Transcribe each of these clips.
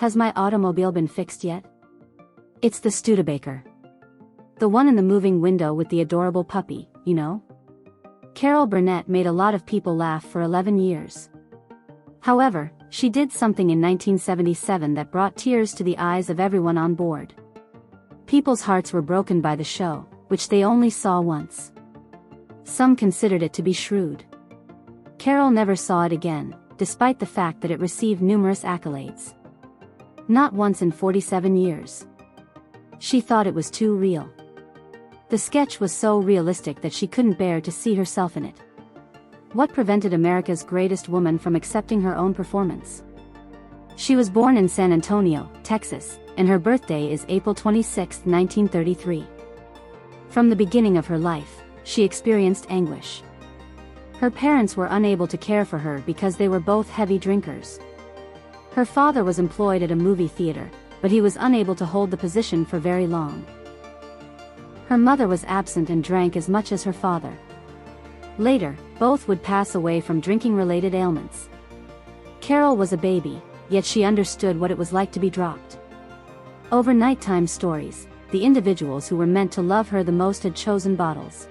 Has my automobile been fixed yet? It's the Studebaker. The one in the moving window with the adorable puppy, you know? Carol Burnett made a lot of people laugh for 11 years. However, she did something in 1977 that brought tears to the eyes of everyone on board. People's hearts were broken by the show, which they only saw once. Some considered it to be shrewd. Carol never saw it again, despite the fact that it received numerous accolades. Not once in 47 years. She thought it was too real. The sketch was so realistic that she couldn't bear to see herself in it. What prevented America's greatest woman from accepting her own performance? She was born in San Antonio, Texas, and her birthday is April 26, 1933. From the beginning of her life, she experienced anguish. Her parents were unable to care for her because they were both heavy drinkers. Her father was employed at a movie theater, but he was unable to hold the position for very long. Her mother was absent and drank as much as her father. Later, both would pass away from drinking-related ailments. Carol was a baby, yet she understood what it was like to be dropped. Over nighttime stories, the individuals who were meant to love her the most had chosen bottles.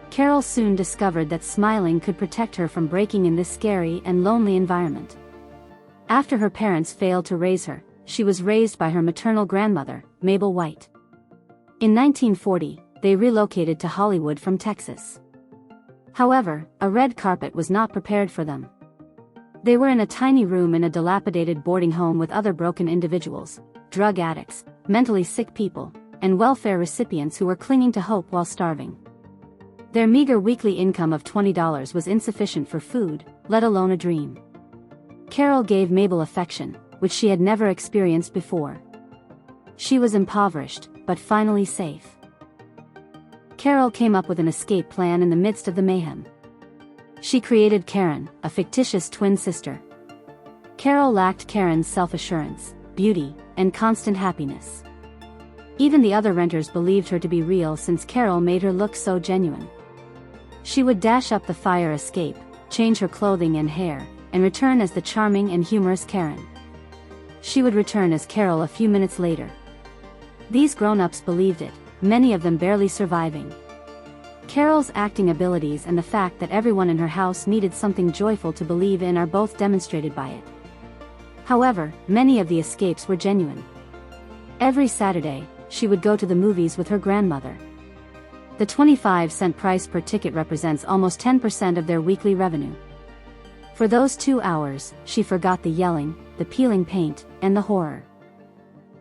Carol soon discovered that smiling could protect her from breaking in this scary and lonely environment. After her parents failed to raise her, she was raised by her maternal grandmother, Mabel White. In 1940, they relocated to Hollywood from Texas. However, a red carpet was not prepared for them. They were in a tiny room in a dilapidated boarding home with other broken individuals, drug addicts, mentally sick people, and welfare recipients who were clinging to hope while starving. Their meager weekly income of $20 was insufficient for food, let alone a dream. Carol gave Mabel affection, which she had never experienced before. She was impoverished, but finally safe. Carol came up with an escape plan in the midst of the mayhem. She created Karen, a fictitious twin sister. Carol lacked Karen's self-assurance, beauty, and constant happiness. Even the other renters believed her to be real since Carol made her look so genuine. She would dash up the fire escape, change her clothing and hair, and return as the charming and humorous Karen. She would return as Carol a few minutes later. These grown-ups believed it, many of them barely surviving. Carol's acting abilities and the fact that everyone in her house needed something joyful to believe in are both demonstrated by it. However, many of the escapes were genuine. Every Saturday, she would go to the movies with her grandmother. The 25-cent price per ticket represents almost 10% of their weekly revenue. For those 2 hours, she forgot the yelling, the peeling paint, and the horror.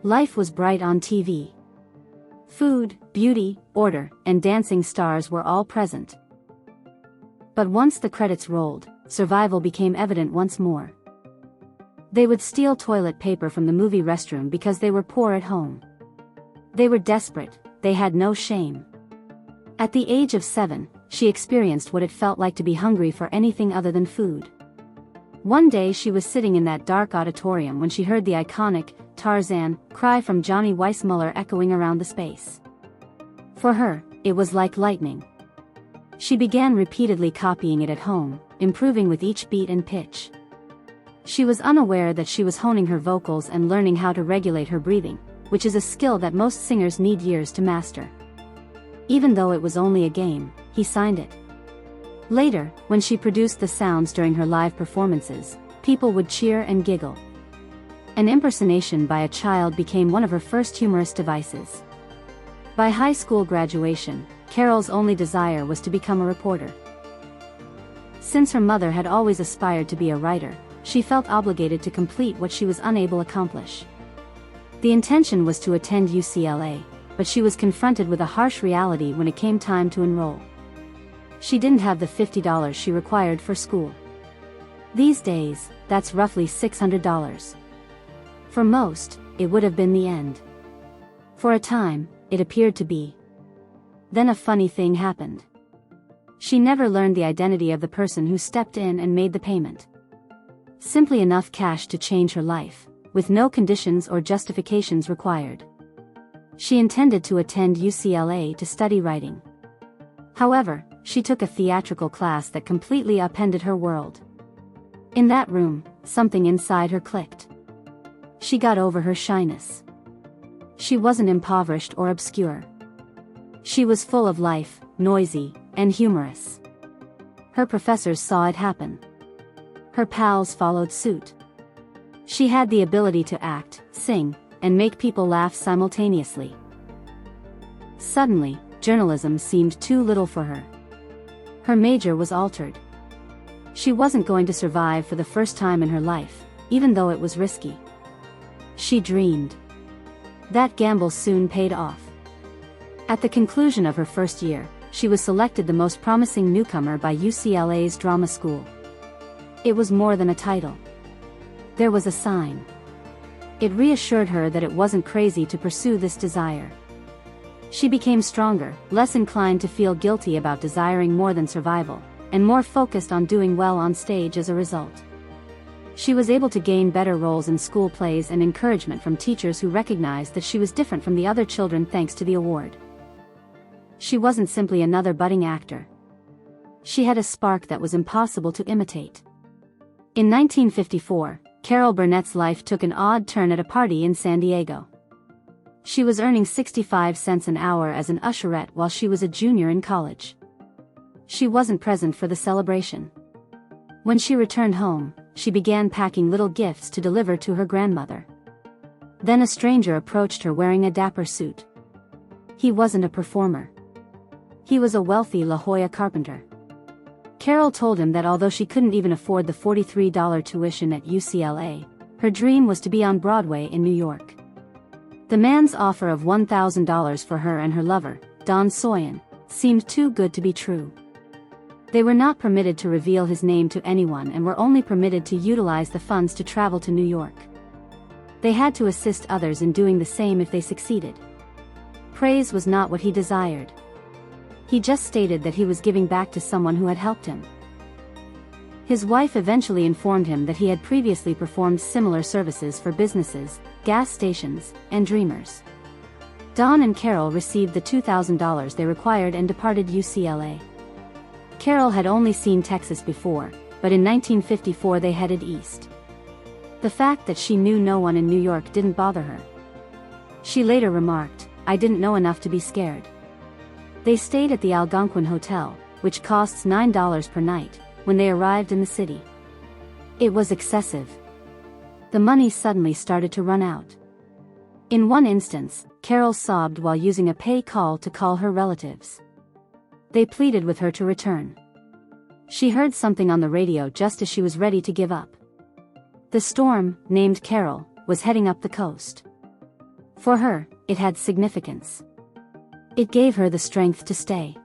Life was bright on TV. Food, beauty, order, and dancing stars were all present. But once the credits rolled, survival became evident once more. They would steal toilet paper from the movie restroom because they were poor at home. They were desperate, they had no shame. At the age of 7, she experienced what it felt like to be hungry for anything other than food. One day she was sitting in that dark auditorium when she heard the iconic Tarzan cry from Johnny Weissmuller echoing around the space. For her, it was like lightning. She began repeatedly copying it at home, improving with each beat and pitch. She was unaware that she was honing her vocals and learning how to regulate her breathing, which is a skill that most singers need years to master. Even though it was only a game, he signed it. Later, when she produced the sounds during her live performances, people would cheer and giggle. An impersonation by a child became one of her first humorous devices. By high school graduation, Carol's only desire was to become a reporter. Since her mother had always aspired to be a writer, she felt obligated to complete what she was unable to accomplish. The intention was to attend UCLA, but she was confronted with a harsh reality when it came time to enroll. She didn't have the $50 she required for school. These days, that's roughly $600. For most, it would have been the end. For a time, it appeared to be. Then a funny thing happened. She never learned the identity of the person who stepped in and made the payment. Simply enough cash to change her life, with no conditions or justifications required. She intended to attend UCLA to study writing. However, she took a theatrical class that completely upended her world. In that room, something inside her clicked. She got over her shyness. She wasn't impoverished or obscure. She was full of life, noisy, and humorous. Her professors saw it happen. Her pals followed suit. She had the ability to act, sing, and make people laugh simultaneously. Suddenly, journalism seemed too little for her. Her major was altered. She wasn't going to survive for the first time in her life, even though it was risky. She dreamed. That gamble soon paid off. At the conclusion of her first year, she was selected the most promising newcomer by UCLA's drama school. It was more than a title. There was a sign. It reassured her that it wasn't crazy to pursue this desire. She became stronger, less inclined to feel guilty about desiring more than survival, and more focused on doing well on stage as a result. She was able to gain better roles in school plays and encouragement from teachers who recognized that she was different from the other children thanks to the award. She wasn't simply another budding actor. She had a spark that was impossible to imitate. In 1954, Carol Burnett's life took an odd turn at a party in San Diego. She was earning 65 cents an hour as an usherette while she was a junior in college. She wasn't present for the celebration. When she returned home, she began packing little gifts to deliver to her grandmother. Then a stranger approached her wearing a dapper suit. He wasn't a performer. He was a wealthy La Jolla carpenter. Carol told him that although she couldn't even afford the $43 tuition at UCLA, her dream was to be on Broadway in New York. The man's offer of $1,000 for her and her lover, Don Soyan, seemed too good to be true. They were not permitted to reveal his name to anyone and were only permitted to utilize the funds to travel to New York. They had to assist others in doing the same if they succeeded. Praise was not what he desired. He just stated that he was giving back to someone who had helped him. His wife eventually informed him that he had previously performed similar services for businesses, gas stations, and dreamers. Don and Carol received the $2,000 they required and departed UCLA. Carol had only seen Texas before, but in 1954 they headed east. The fact that she knew no one in New York didn't bother her. She later remarked, "I didn't know enough to be scared." They stayed at the Algonquin Hotel, which costs $9 per night, when they arrived in the city. It was excessive. The money suddenly started to run out. In one instance, Carol sobbed while using a pay call to call her relatives. They pleaded with her to return. She heard something on the radio just as she was ready to give up. The storm, named Carol, was heading up the coast. For her, it had significance. It gave her the strength to stay.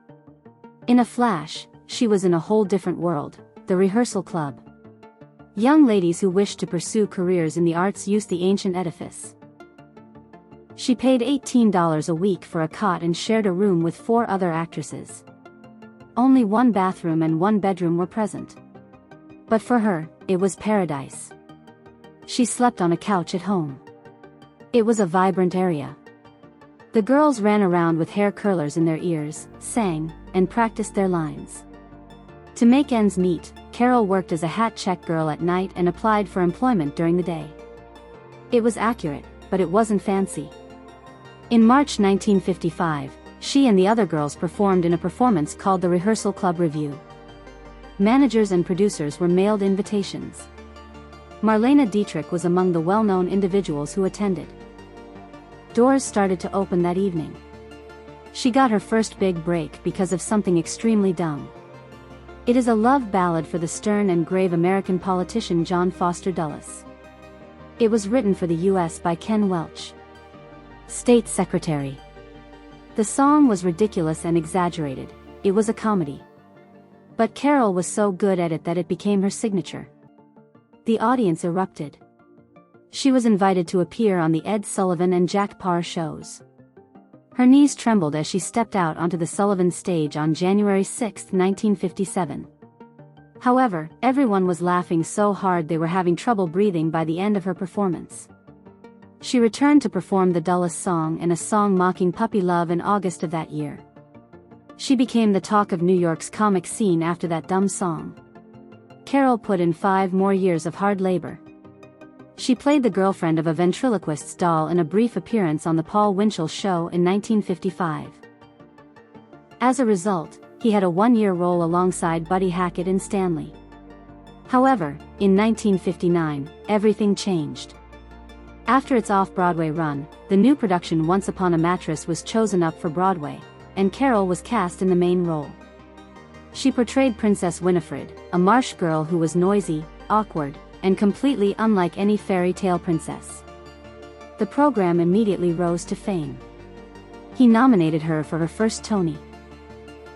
In a flash, she was in a whole different world, the Rehearsal Club. Young ladies who wished to pursue careers in the arts used the ancient edifice. She paid $18 a week for a cot and shared a room with 4 other actresses. Only one bathroom and one bedroom were present. But for her, it was paradise. She slept on a couch at home. It was a vibrant area. The girls ran around with hair curlers in their ears, sang, and practiced their lines. To make ends meet, Carol worked as a hat check girl at night and applied for employment during the day. It was accurate, but it wasn't fancy. In March 1955, she and the other girls performed in a performance called the Rehearsal Club Review. Managers and producers were mailed invitations. Marlene Dietrich was among the well-known individuals who attended. Doors started to open that evening. She got her first big break because of something extremely dumb. It is a love ballad for the stern and grave American politician John Foster Dulles. It was written for the U.S. by Ken Welch, State Secretary. The song was ridiculous and exaggerated. It was a comedy. But Carol was so good at it that it became her signature. The audience erupted. She was invited to appear on the Ed Sullivan and Jack Paar shows. Her knees trembled as she stepped out onto the Sullivan stage on January 6, 1957. However, everyone was laughing so hard they were having trouble breathing by the end of her performance. She returned to perform the Dulles song and a song mocking puppy love in August of that year. She became the talk of New York's comic scene after that dumb song. Carol put in 5 more years of hard labor. She played the girlfriend of a ventriloquist's doll in a brief appearance on the Paul Winchell Show in 1955. As a result, he had a one-year role alongside Buddy Hackett in Stanley. However, in 1959, everything changed. After its off-Broadway run, the new production Once Upon a Mattress was chosen up for Broadway, and Carol was cast in the main role. She portrayed Princess Winifred, a marsh girl who was noisy, awkward, and completely unlike any fairy tale princess. The program immediately rose to fame. He nominated her for her first Tony.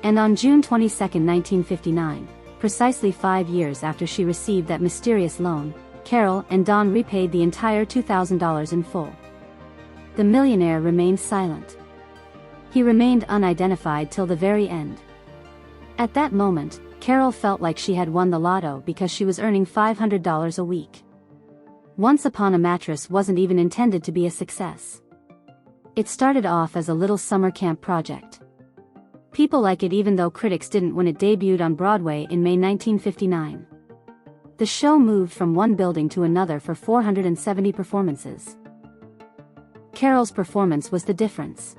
And on June 22, 1959, precisely 5 years after she received that mysterious loan, Carol and Don repaid the entire $2,000 in full. The millionaire remained silent. He remained unidentified till the very end. At that moment, Carol felt like she had won the lotto because she was earning $500 a week. Once Upon a Mattress wasn't even intended to be a success. It started off as a little summer camp project. People liked it even though critics didn't when it debuted on Broadway in May 1959. The show moved from one building to another for 470 performances. Carol's performance was the difference.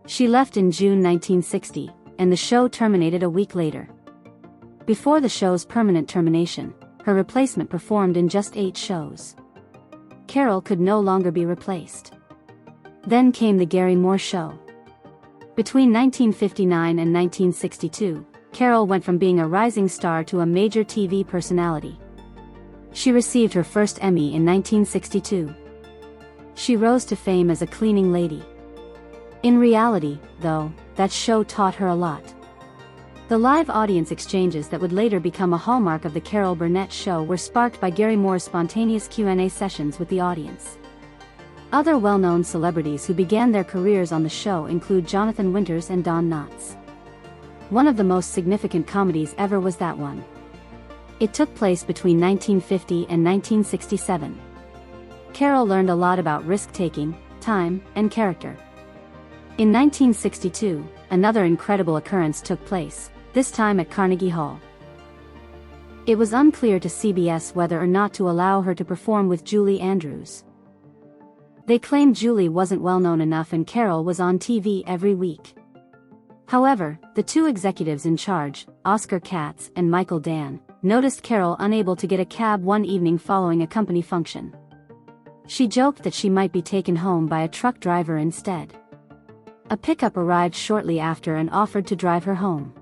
She left in June 1960, and the show terminated a week later. Before the show's permanent termination, her replacement performed in just 8 shows. Carol could no longer be replaced. Then came the Gary Moore Show. Between 1959 and 1962, Carol went from being a rising star to a major TV personality. She received her first Emmy in 1962. She rose to fame as a cleaning lady. In reality, though, that show taught her a lot. The live audience exchanges that would later become a hallmark of the Carol Burnett Show were sparked by Gary Moore's spontaneous Q&A sessions with the audience. Other well-known celebrities who began their careers on the show include Jonathan Winters and Don Knotts. One of the most significant comedies ever was that one. It took place between 1950 and 1967. Carol learned a lot about risk-taking, time, and character. In 1962, another incredible occurrence took place, this time at Carnegie Hall. It was unclear to CBS whether or not to allow her to perform with Julie Andrews. They claimed Julie wasn't well known enough and Carol was on TV every week. However, the two executives in charge, Oscar Katz and Michael Dan, noticed Carol unable to get a cab one evening following a company function. She joked that she might be taken home by a truck driver instead. A pickup arrived shortly after and offered to drive her home.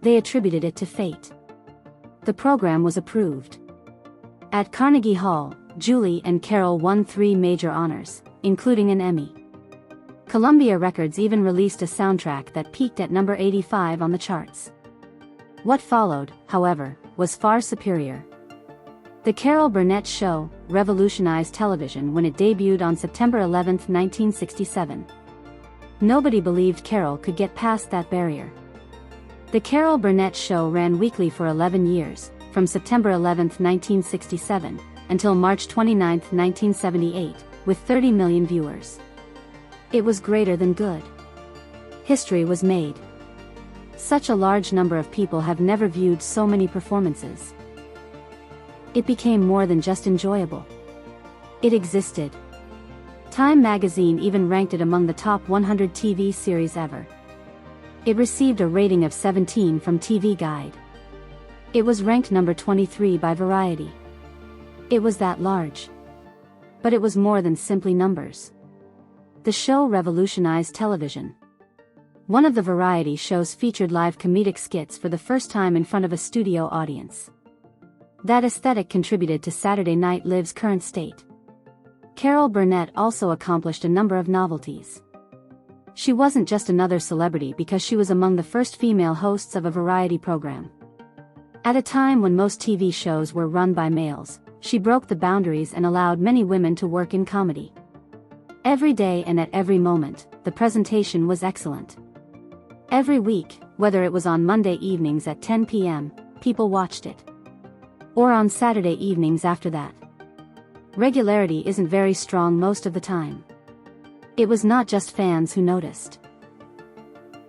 They attributed it to fate. The program was approved. At Carnegie Hall, Julie and Carol won 3 major honors, including an Emmy. Columbia Records even released a soundtrack that peaked at number 85 on the charts. What followed, however, was far superior. The Carol Burnett Show revolutionized television when it debuted on September 11, 1967. Nobody believed Carol could get past that barrier. The Carol Burnett Show ran weekly for 11 years, from September 11, 1967, until March 29, 1978, with 30 million viewers. It was greater than good. History was made. Such a large number of people have never viewed so many performances. It became more than just enjoyable. It existed. Time magazine even ranked it among the top 100 TV series ever. It received a rating of 17 from TV Guide. It was ranked number 23 by Variety. It was that large. But it was more than simply numbers. The show revolutionized television. One of the variety shows featured live comedic skits for the first time in front of a studio audience. That aesthetic contributed to Saturday Night Live's current state. Carol Burnett also accomplished a number of novelties. She wasn't just another celebrity because she was among the first female hosts of a variety program. At a time when most TV shows were run by males, she broke the boundaries and allowed many women to work in comedy. Every day and at every moment, the presentation was excellent. Every week, whether it was on Monday evenings at 10 p.m., people watched it. Or on Saturday evenings after that. Regularity isn't very strong most of the time. It was not just fans who noticed.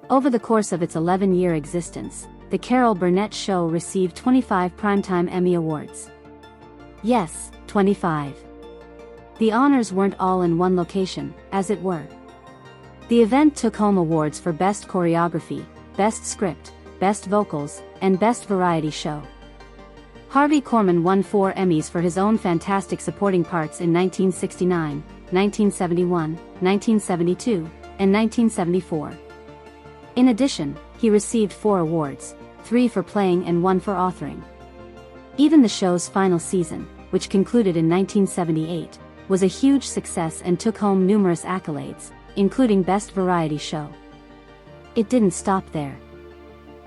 Over the course of its 11-year existence, the Carol Burnett Show received 25 Primetime Emmy Awards. Yes, 25. The honors weren't all in one location, as it were. The event took home awards for Best Choreography, Best Script, Best Vocals, and Best Variety Show. Harvey Korman won 4 Emmys for his own fantastic supporting parts in 1969, 1971, 1972, and 1974. In addition, he received 4 awards, 3 for playing and 1 for authoring. Even the show's final season, which concluded in 1978, was a huge success and took home numerous accolades, including Best Variety Show. It didn't stop there.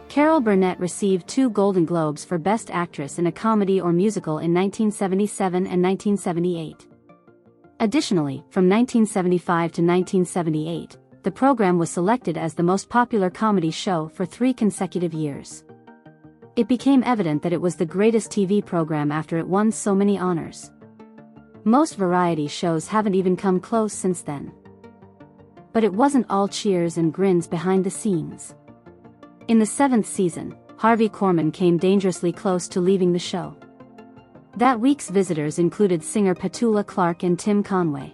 Carol Burnett received 2 Golden Globes for Best Actress in a Comedy or Musical in 1977 and 1978. Additionally, from 1975 to 1978, the program was selected as the most popular comedy show for 3 consecutive years. It became evident that it was the greatest TV program after it won so many honors. Most variety shows haven't even come close since then. But it wasn't all cheers and grins behind the scenes. In the 7th season, Harvey Korman came dangerously close to leaving the show. That week's visitors included singer Petula Clark and Tim Conway.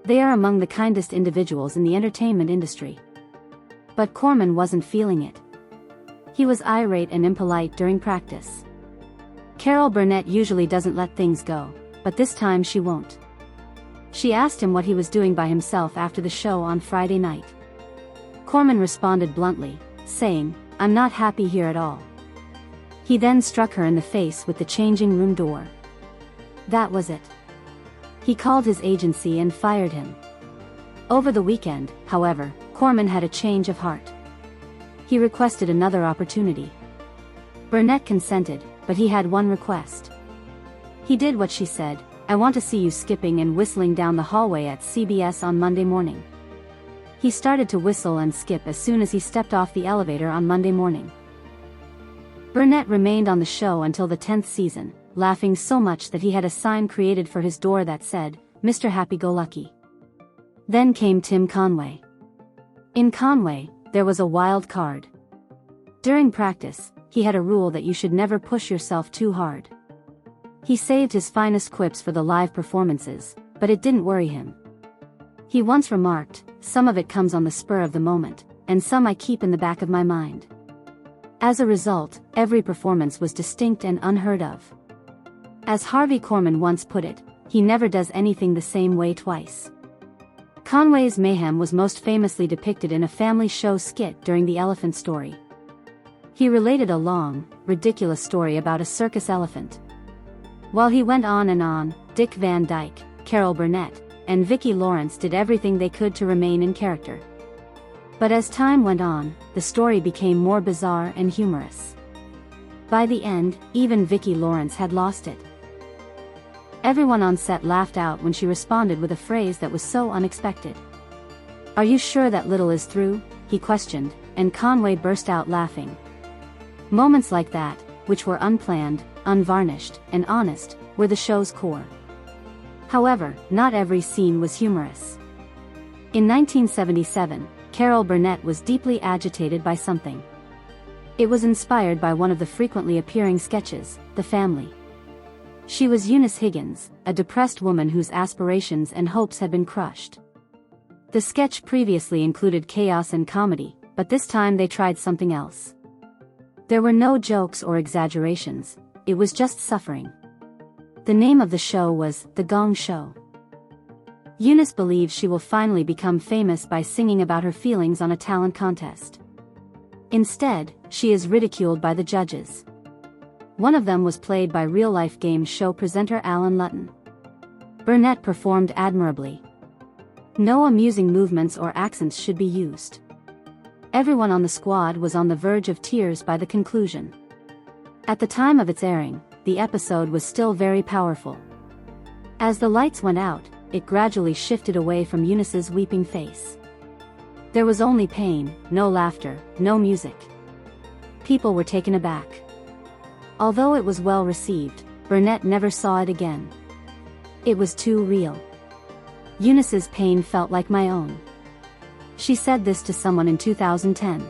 They are among the kindest individuals in the entertainment industry. But Corman wasn't feeling it. He was irate and impolite during practice. Carol Burnett usually doesn't let things go, but this time she won't. She asked him what he was doing by himself after the show on Friday night. Corman responded bluntly, saying, "I'm not happy here at all." He then struck her in the face with the changing room door. That was it. He called his agency and fired him. Over the weekend, however, Corman had a change of heart. He requested another opportunity. Burnett consented, but he had one request. He did what she said, "I want to see you skipping and whistling down the hallway at CBS on Monday morning." He started to whistle and skip as soon as he stepped off the elevator on Monday morning. Burnett remained on the show until the 10th season, laughing so much that he had a sign created for his door that said, "Mr. Happy-Go-Lucky." Then came Tim Conway. In Conway, there was a wild card. During practice, he had a rule that you should never push yourself too hard. He saved his finest quips for the live performances, but it didn't worry him. He once remarked, "Some of it comes on the spur of the moment, and some I keep in the back of my mind." As a result, every performance was distinct and unheard of. As Harvey Korman once put it, he never does anything the same way twice. Conway's mayhem was most famously depicted in a family show skit during The Elephant Story. He related a long, ridiculous story about a circus elephant. While he went on and on, Dick Van Dyke, Carol Burnett, and Vicki Lawrence did everything they could to remain in character. But as time went on, the story became more bizarre and humorous. By the end, even Vicki Lawrence had lost it. Everyone on set laughed out when she responded with a phrase that was so unexpected. "Are you sure that little is through?" he questioned, and Conway burst out laughing. Moments like that, which were unplanned, unvarnished, and honest, were the show's core. However, not every scene was humorous. In 1977, Carol Burnett was deeply agitated by something. It was inspired by one of the frequently appearing sketches, The Family. She was Ununice Higgins, a depressed woman whose aspirations and hopes had been crushed. The sketch previously included chaos and comedy, but this time they tried something else. There were no jokes or exaggerations, it was just suffering. The name of the show was The Gong Show. Ununice believes she will finally become famous by singing about her feelings on a talent contest. Instead, she is ridiculed by the judges. One of them was played by real-life game show presenter Alan Lutton. Burnett performed admirably. No amusing movements or accents should be used. Everyone on the squad was on the verge of tears by the conclusion. At the time of its airing, the episode was still very powerful. As the lights went out, it gradually shifted away from Ununice's weeping face. There was only pain, no laughter, no music. People were taken aback. Although it was well received, Burnett never saw it again. It was too real. Ununice's pain felt like my own. She said this to someone in 2010.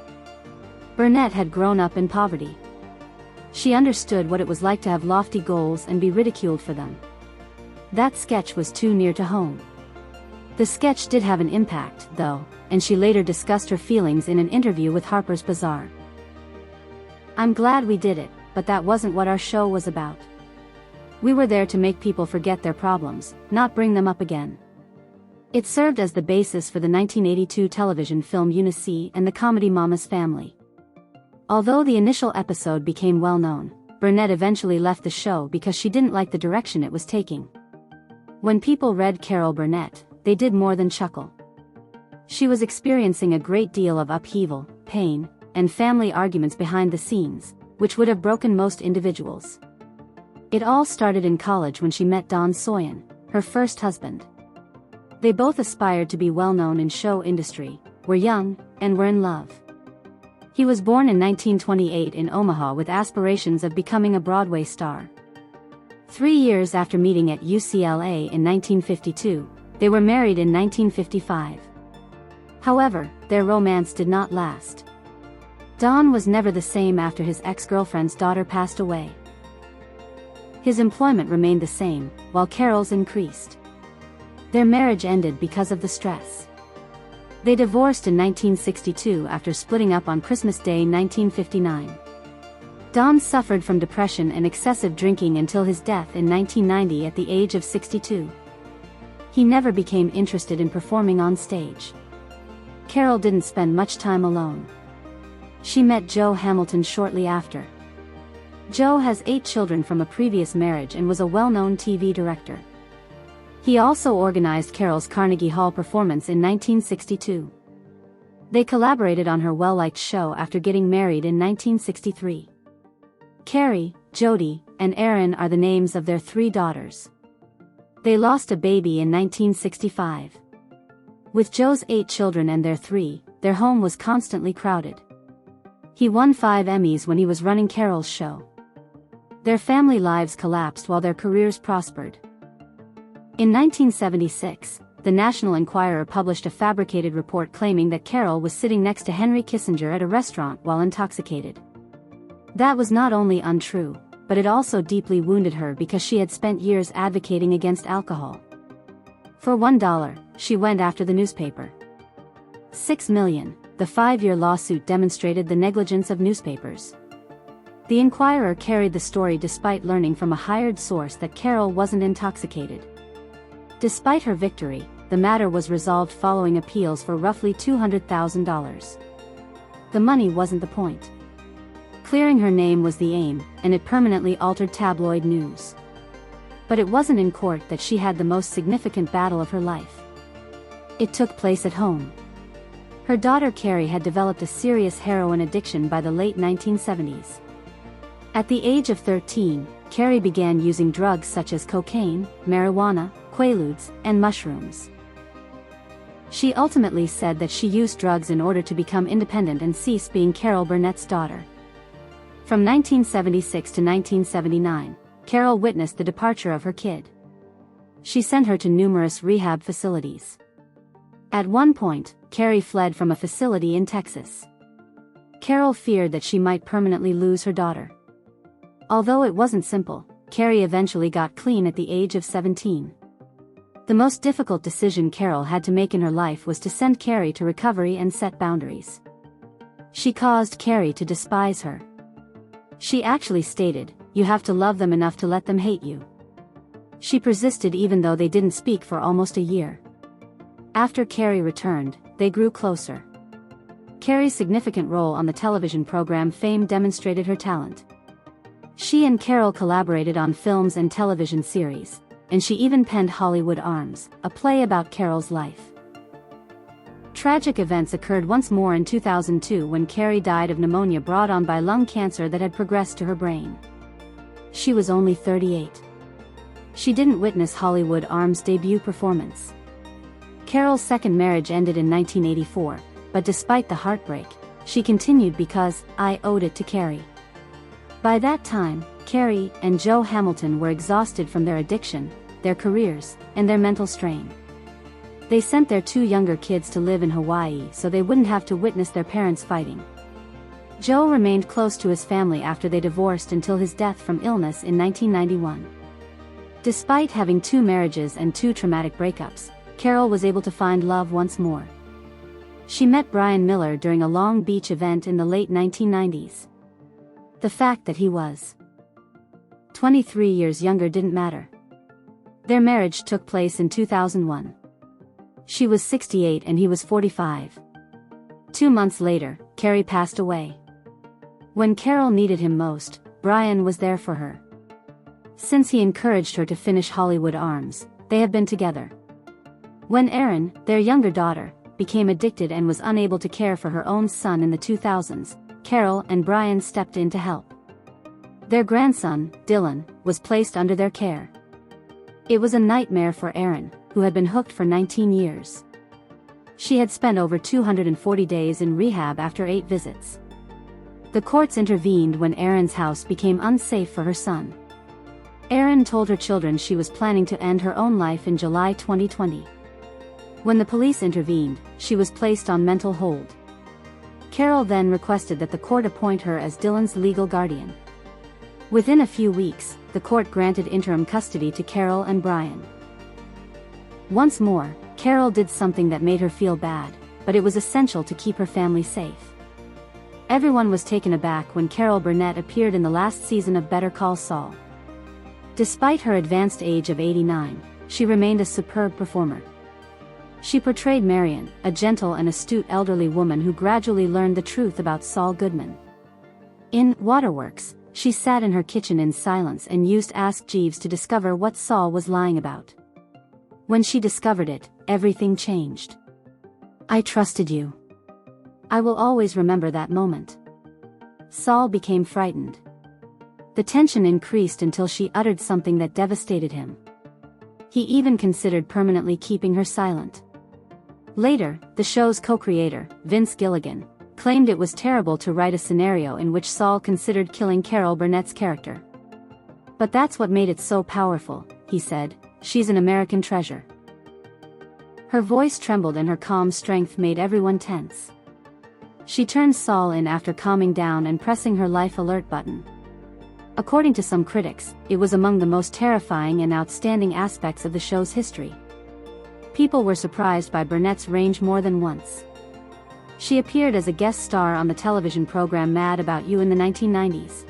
Burnett had grown up in poverty. She understood what it was like to have lofty goals and be ridiculed for them. That sketch was too near to home. The sketch did have an impact, though, and she later discussed her feelings in an interview with Harper's Bazaar. "I'm glad we did it, but that wasn't what our show was about. We were there to make people forget their problems, not bring them up again." It served as the basis for the 1982 television film Ununice and the comedy Mama's Family. Although the initial episode became well known, Burnett eventually left the show because she didn't like the direction it was taking. When people read Carol Burnett, they did more than chuckle. She was experiencing a great deal of upheaval, pain, and family arguments behind the scenes, which would have broken most individuals. It all started in college when she met Don Soyan, her first husband. They both aspired to be well known in show industry, were young, and were in love. He was born in 1928 in Omaha with aspirations of becoming a Broadway star. 3 years after meeting at UCLA in 1952, they were married in 1955. However, their romance did not last. Don was never the same after his ex-girlfriend's daughter passed away. His employment remained the same, while Carol's increased. Their marriage ended because of the stress. They divorced in 1962 after splitting up on Christmas Day 1959. Don suffered from depression and excessive drinking until his death in 1990 at the age of 62. He never became interested in performing on stage. Carol didn't spend much time alone. She met Joe Hamilton shortly after. Joe has 8 children from a previous marriage and was a well-known TV director. He also organized Carol's Carnegie Hall performance in 1962. They collaborated on her well-liked show after getting married in 1963. Carrie, Jody, and Erin are the names of their 3 daughters. They lost a baby in 1965. With Joe's 8 children and their 3, their home was constantly crowded. He won 5 Emmys when he was running Carol's show. Their family lives collapsed while their careers prospered. In 1976, the National Enquirer published a fabricated report claiming that Carol was sitting next to Henry Kissinger at a restaurant while intoxicated. That was not only untrue, but it also deeply wounded her because she had spent years advocating against alcohol. For $1, she went after the newspaper. $6 million, the 5-year lawsuit demonstrated the negligence of newspapers. The Enquirer carried the story despite learning from a hired source that Carol wasn't intoxicated. Despite her victory, the matter was resolved following appeals for roughly $200,000. The money wasn't the point. Clearing her name was the aim, and it permanently altered tabloid news. But it wasn't in court that she had the most significant battle of her life. It took place at home. Her daughter Carrie had developed a serious heroin addiction by the late 1970s. At the age of 13, Carrie began using drugs such as cocaine, marijuana, quaaludes, and mushrooms. She ultimately said that she used drugs in order to become independent and cease being Carol Burnett's daughter. From 1976 to 1979, Carol witnessed the departure of her kid. She sent her to numerous rehab facilities. At one point, Carrie fled from a facility in Texas. Carol feared that she might permanently lose her daughter. Although it wasn't simple, Carrie eventually got clean at the age of 17. The most difficult decision Carol had to make in her life was to send Carrie to recovery and set boundaries. She caused Carrie to despise her. She actually stated, "You have to love them enough to let them hate you." She persisted even though they didn't speak for almost a year. After Carrie returned, they grew closer. Carrie's significant role on the television program Fame demonstrated her talent. She and Carol collaborated on films and television series, and she even penned Hollywood Arms, a play about Carol's life. Tragic events occurred once more in 2002 when Carrie died of pneumonia brought on by lung cancer that had progressed to her brain. She was only 38. She didn't witness Hollywood Arms' debut performance. Carol's second marriage ended in 1984, but despite the heartbreak, she continued because "I owed it to Carrie." By that time, Carrie and Joe Hamilton were exhausted from their addiction, their careers, and their mental strain. They sent their 2 younger kids to live in Hawaii so they wouldn't have to witness their parents fighting. Joe remained close to his family after they divorced until his death from illness in 1991. Despite having 2 marriages and 2 traumatic breakups, Carol was able to find love once more. She met Brian Miller during a Long Beach event in the late 1990s. The fact that he was 23 years younger didn't matter. Their marriage took place in 2001. She was 68 and he was 45. 2 months later, Carrie passed away. When Carol needed him most, Brian was there for her. Since he encouraged her to finish Hollywood Arms, they have been together. When Erin, their younger daughter, became addicted and was unable to care for her own son in the 2000s, Carol and Brian stepped in to help. Their grandson, Dylan, was placed under their care. It was a nightmare for Erin, who had been hooked for 19 years. She had spent over 240 days in rehab after 8 visits. The courts intervened when Erin's house became unsafe for her son. Erin told her children she was planning to end her own life in July 2020. When the police intervened, she was placed on mental hold. Carol then requested that the court appoint her as Dylan's legal guardian. Within a few weeks, the court granted interim custody to Carol and Brian. Once more, Carol did something that made her feel bad, but it was essential to keep her family safe. Everyone was taken aback when Carol Burnett appeared in the last season of Better Call Saul. Despite her advanced age of 89, she remained a superb performer. She portrayed Marion, a gentle and astute elderly woman who gradually learned the truth about Saul Goodman. In Waterworks, she sat in her kitchen in silence and used Ask Jeeves to discover what Saul was lying about. When she discovered it, everything changed. "I trusted you. I will always remember that moment." Saul became frightened. The tension increased until she uttered something that devastated him. He even considered permanently keeping her silent. Later, the show's co-creator, Vince Gilligan, claimed it was terrible to write a scenario in which Saul considered killing Carol Burnett's character. "But that's what made it so powerful," he said. "She's an American treasure." Her voice trembled and her calm strength made everyone tense. She turned Saul in after calming down and pressing her life alert button. According to some critics, it was among the most terrifying and outstanding aspects of the show's history. People were surprised by Burnett's range more than once. She appeared as a guest star on the television program Mad About You in the 1990s.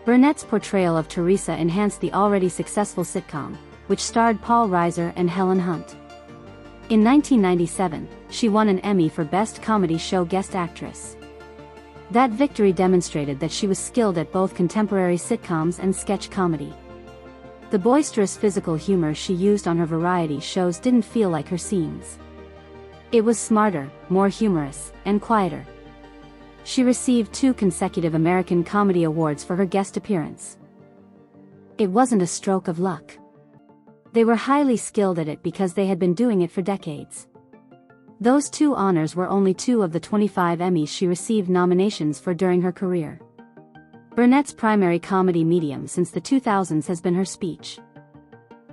Burnett's portrayal of Teresa enhanced the already successful sitcom, which starred Paul Reiser and Helen Hunt. In 1997, she won an Emmy for Best Comedy Show Guest Actress. That victory demonstrated that she was skilled at both contemporary sitcoms and sketch comedy. The boisterous physical humor she used on her variety shows didn't feel like her scenes. It was smarter, more humorous, and quieter. She received 2 consecutive American Comedy Awards for her guest appearance. It wasn't a stroke of luck. They were highly skilled at it because they had been doing it for decades. Those 2 honors were only 2 of the 25 Emmys she received nominations for during her career. Burnett's primary comedy medium since the 2000s has been her speech.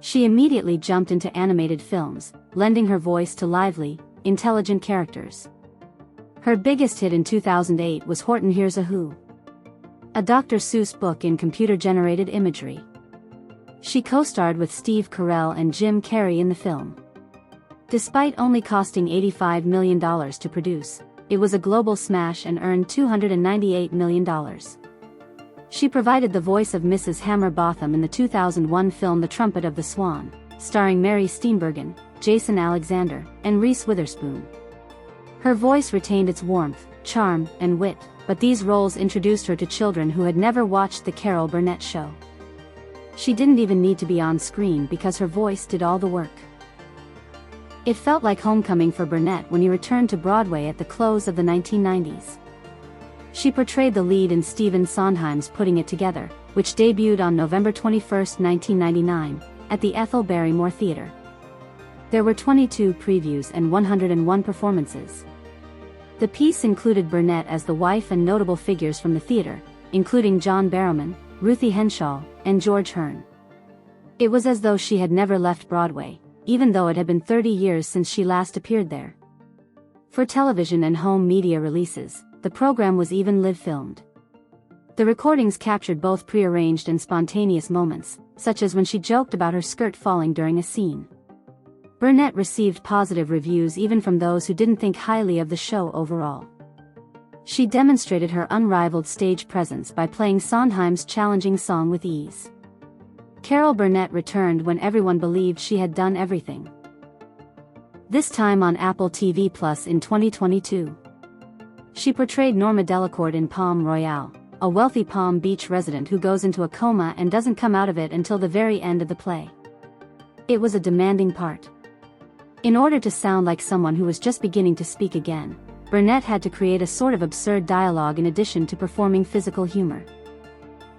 She immediately jumped into animated films, lending her voice to lively, intelligent characters. Her biggest hit in 2008 was Horton Hears a Who, a Dr. Seuss book in computer-generated imagery. She co-starred with Steve Carell and Jim Carrey in the film. Despite only costing $85 million to produce, it was a global smash and earned $298 million. She provided the voice of Mrs. Hammer Botham in the 2001 film The Trumpet of the Swan, starring Mary Steenburgen, Jason Alexander, and Reese Witherspoon. Her voice retained its warmth, charm, and wit, but these roles introduced her to children who had never watched The Carol Burnett Show. She didn't even need to be on screen because her voice did all the work. It felt like homecoming for Burnett when he returned to Broadway at the close of the 1990s. She portrayed the lead in Stephen Sondheim's Putting It Together, which debuted on November 21, 1999, at the Ethel Barrymore Theatre. There were 22 previews and 101 performances. The piece included Burnett as the wife and notable figures from the theatre, including John Barrowman, Ruthie Henshaw, and George Hearn. It was as though she had never left Broadway, even though it had been 30 years since she last appeared there. For television and home media releases, the program was even live-filmed. The recordings captured both prearranged and spontaneous moments, such as when she joked about her skirt falling during a scene. Burnett received positive reviews even from those who didn't think highly of the show overall. She demonstrated her unrivaled stage presence by playing Sondheim's challenging song with ease. Carol Burnett returned when everyone believed she had done everything. This time on Apple TV Plus in 2022. She portrayed Norma Delacourt in Palm Royale, a wealthy Palm Beach resident who goes into a coma and doesn't come out of it until the very end of the play. It was a demanding part. In order to sound like someone who was just beginning to speak again, Burnett had to create a sort of absurd dialogue in addition to performing physical humor.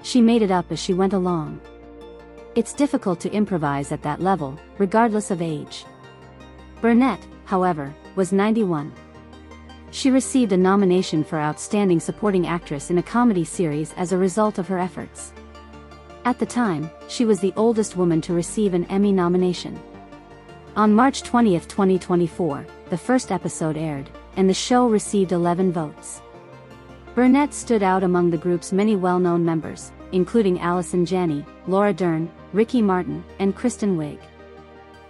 She made it up as she went along. It's difficult to improvise at that level, regardless of age. Burnett, however, was 91. She received a nomination for Outstanding Supporting Actress in a Comedy Series as a result of her efforts. At the time, she was the oldest woman to receive an Emmy nomination. On March 20, 2024, the first episode aired, and the show received 11 votes. Burnett stood out among the group's many well-known members, including Allison Janney, Laura Dern, Ricky Martin, and Kristen Wiig.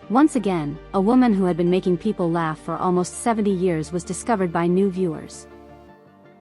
Once again, a woman who had been making people laugh for almost 70 years was discovered by new viewers.